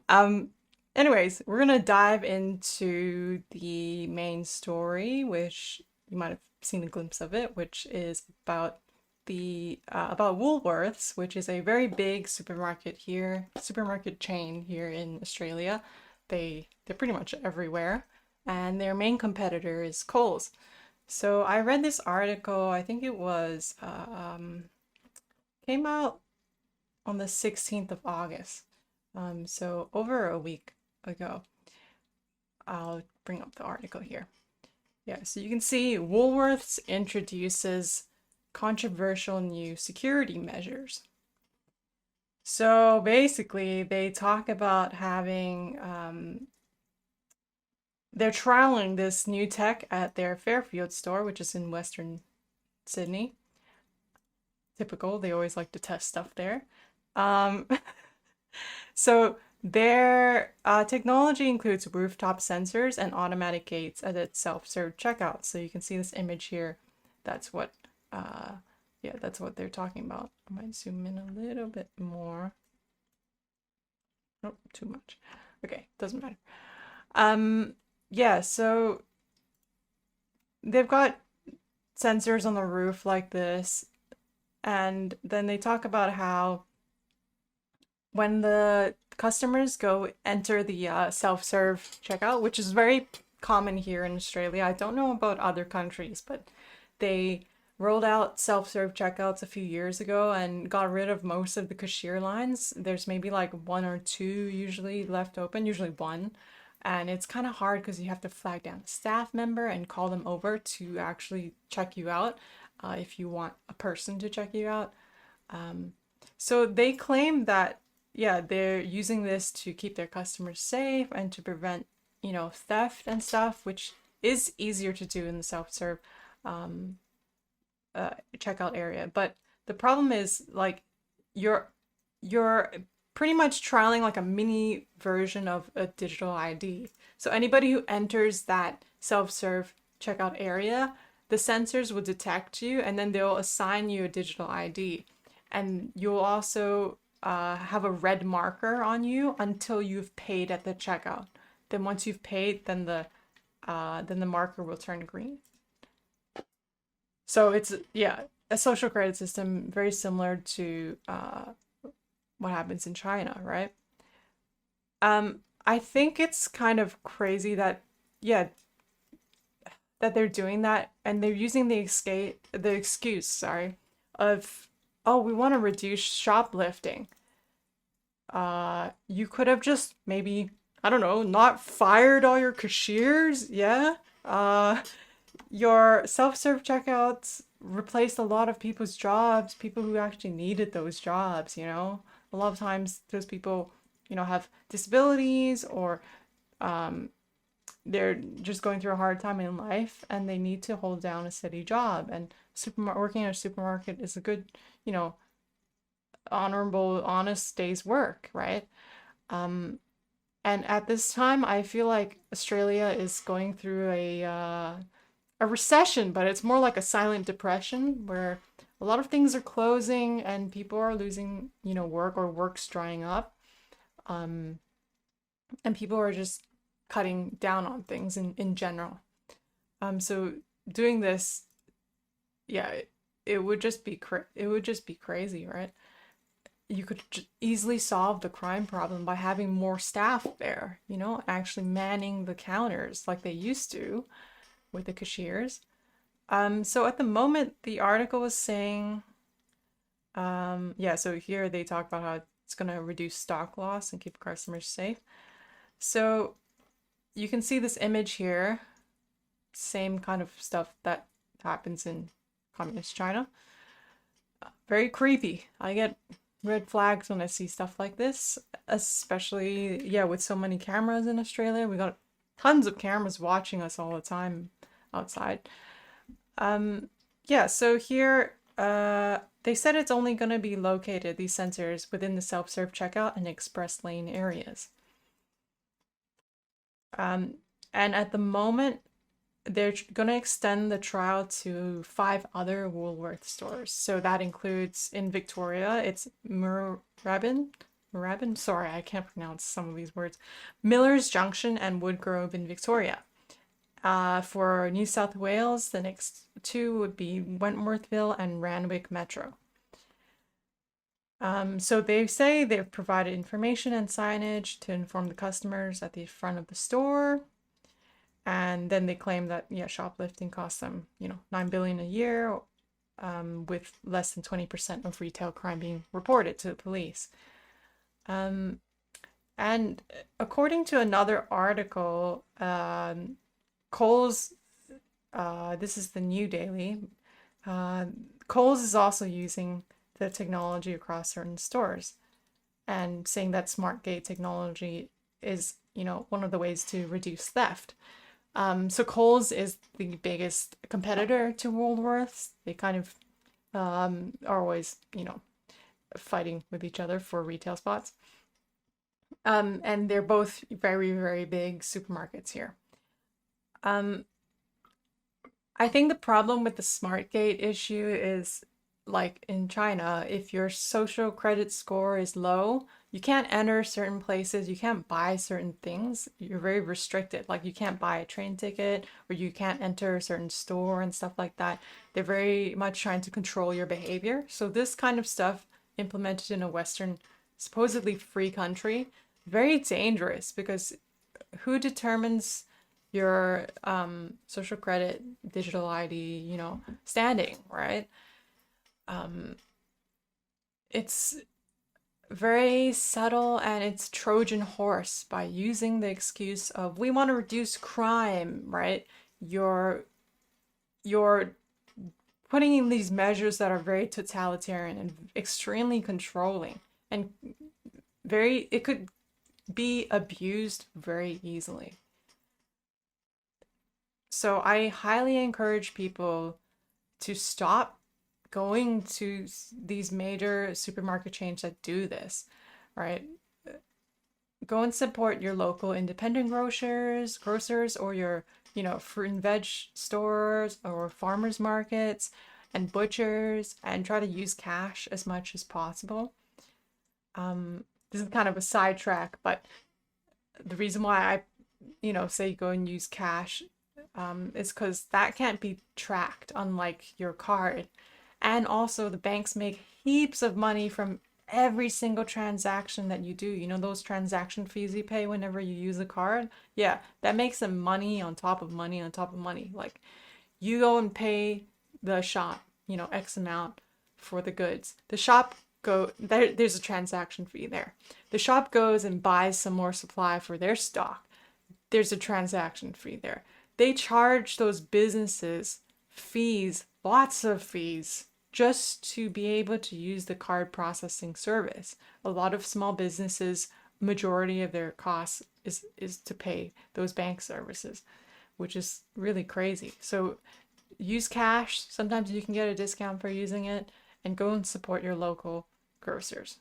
Um, Anyways, we're gonna dive into the main story, which you might have seen a glimpse of it, which is about the about Woolworths, which is a very big supermarket chain here in Australia. They're pretty much everywhere, and their main competitor is Coles. So I read this article. I think it was came out on the 16th of August. So over a week ago. I'll bring up the article here. Yeah, so you can see Woolworths introduces controversial new security measures. So basically, they talk about having, they're trialing this new tech at their Fairfield store, which is in Western Sydney. Typical, they always like to test stuff there. Um, So their technology includes rooftop sensors and automatic gates at its self-serve checkout. So you can see this image here. That's what, yeah, that's what they're talking about. I might zoom in a little bit more. Nope, too much. Okay, doesn't matter. Yeah, so they've got sensors on the roof like this, and then they talk about how when the customers go enter the self-serve checkout, which is very common here in Australia. I don't know about other countries, but they rolled out self-serve checkouts a few years ago and got rid of most of the cashier lines. There's maybe like one or two usually left open, usually one. And it's kind of hard because you have to flag down a staff member and call them over to actually check you out if you want a person to check you out. So they claim that, yeah, they're using this to keep their customers safe and to prevent, theft and stuff, which is easier to do in the self-serve um, checkout area. But the problem is like you're you're pretty much trialing like a mini version of a digital ID. So anybody who enters that self-serve checkout area, the sensors will detect you and then they'll assign you a digital ID. And you'll also have a red marker on you until you've paid at the checkout. Then once you've paid, then the marker will turn green. So it's, yeah, a social credit system very similar to what happens in China, right? I think it's kind of crazy that, yeah, that they're doing that and they're using the excuse, sorry, of, oh, we want to reduce shoplifting. You could have just maybe, I don't know, not fired all your cashiers, yeah? Your self-serve checkouts replaced a lot of people's jobs, people who actually needed those jobs. A lot of times those people, have disabilities or um, they're just going through a hard time in life and they need to hold down a steady job. And working in a supermarket is a good, you know, honorable, honest day's work, right? Um, and at this time, I feel like Australia is going through a recession, but it's more like a silent depression where a lot of things are closing and people are losing, work or work's drying up. Um, and people are just cutting down on things in general. So doing this, yeah, it would just be it would just be crazy, right? You could easily solve the crime problem by having more staff there, actually manning the counters like they used to with the cashiers. So at the moment, the article was saying, yeah, so here they talk about how it's going to reduce stock loss and keep customers safe. So you can see this image here, same kind of stuff that happens in communist China. Very creepy. I get red flags when I see stuff like this, especially, yeah, with so many cameras in Australia. We got tons of cameras watching us all the time outside. Yeah, so here, they said it's only going to be located, these sensors, within the self-serve checkout and express lane areas. Um, and at the moment, they're going to extend the trial to 5 other Woolworth stores. So that includes in Victoria, it's Moorabbin, Moorabbin? Sorry, I can't pronounce some of these words. Millers Junction and Woodgrove in Victoria. For New South Wales, the next two would be Wentworthville and Randwick Metro. So they say they've provided information and signage to inform the customers at the front of the store. And then they claim that, yeah, shoplifting costs them, 9 billion a year, with less than 20% of retail crime being reported to the police. And according to another article, Coles, this is the New Daily, Coles is also using the technology across certain stores and saying that smart gate technology is, one of the ways to reduce theft. So Coles is the biggest competitor to Woolworths. They kind of are always, fighting with each other for retail spots. And they're both very, very big supermarkets here. I think the problem with the smart gate issue is, like in China, if your social credit score is low, you can't enter certain places, you can't buy certain things. You're very restricted. Like you can't buy a train ticket or you can't enter a certain store and stuff like that. They're very much trying to control your behavior. So this kind of stuff implemented in a Western, supposedly free country, very dangerous because who determines your social credit, digital ID, standing, right? It's very subtle and it's Trojan horse by using the excuse of we want to reduce crime, right? You're putting in these measures that are very totalitarian and extremely controlling and it could be abused very easily. So I highly encourage people to stop going to these major supermarket chains that do this, right? Go and support your local independent grocers, or your, fruit and veg stores or farmers markets and butchers, and try to use cash as much as possible. This is kind of a sidetrack, but the reason why I, say go and use cash, is because that can't be tracked, unlike your card. And also, the banks make heaps of money from every single transaction that you do. Those transaction fees you pay whenever you use a card? Yeah, that makes them money on top of money on top of money. Like, you go and pay the shop, X amount for the goods. The shop there's a transaction fee there. The shop goes and buys some more supply for their stock. There's a transaction fee there. They charge those businesses fees, lots of fees, just to be able to use the card processing service. A lot of small businesses, majority of their costs is to pay those bank services, which is really crazy. So use cash. Sometimes you can get a discount for using it, and go and support your local grocers.